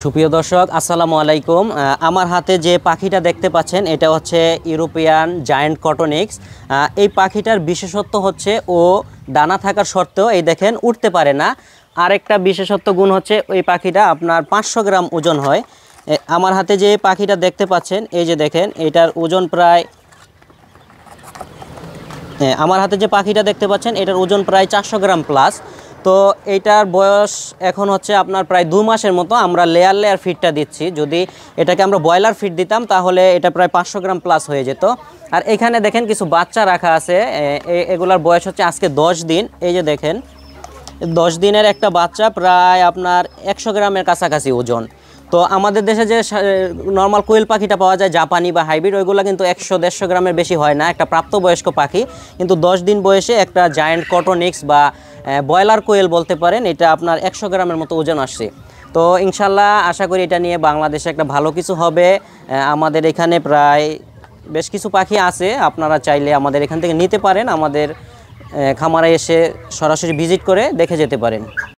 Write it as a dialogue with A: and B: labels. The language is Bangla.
A: সুপ্রিয় দর্শক আসসালামু আলাইকুম। আমার হাতে যে পাখিটা দেখতে পাচ্ছেন এটা হচ্ছে ইউরোপিয়ান জায়ান্ট কটনিক্স। এই পাখিটার বিশেষত্ব হচ্ছে ও ডানা থাকার সত্ত্বেও এই দেখেন উঠতে পারে না। আরেকটা বিশেষত্ব গুণ হচ্ছে ওই পাখিটা আপনার 500 গ্রাম ওজন হয়। আমার হাতে যে পাখিটা দেখতে পাচ্ছেন এই যে দেখেন এটার ওজন প্রায় আমার হাতে যে পাখিটা দেখতে পাচ্ছেন এটার ওজন প্রায় 400 গ্রাম প্লাস। তো এইটার বয়স এখন হচ্ছে আপনার প্রায় 2 মাসের মতো। আমরা লেয়ার ফিডটা দিচ্ছি। যদি এটাকে আমরা ব্রয়লার ফিড দিতাম তাহলে এটা প্রায় 500 গ্রাম প্লাস হয়ে যেত। আর এখানে দেখেন কিছু বাচ্চা রাখা আছে। এগুলার বয়স হচ্ছে আজকে 10 দিন। এই যে দেখেন 10 দিনের একটা বাচ্চা প্রায় আপনার 100 গ্রামের কাছাকাছি ওজন। তো আমাদের দেশে যে নর্মাল কোয়েল পাখিটা পাওয়া যায় জাপানি বা হাইব্রিড ওইগুলো কিন্তু 100-150 গ্রামের বেশি হয় না, একটা প্রাপ্তবয়স্ক পাখি। কিন্তু 10 দিন বয়সে একটা জায়ান্ট কটনিক্স বা ব্রয়লার কোয়েল বলতে পারেন, এটা আপনার 100 গ্রামের মতো ওজন আসছে। তো ইনশাল্লাহ আশা করি এটা নিয়ে বাংলাদেশে একটা ভালো কিছু হবে। আমাদের এখানে প্রায় বেশ কিছু পাখি আছে, আপনারা চাইলে আমাদের এখান থেকে নিতে পারেন, আমাদের খামারে এসে সরাসরি ভিজিট করে দেখে যেতে পারেন।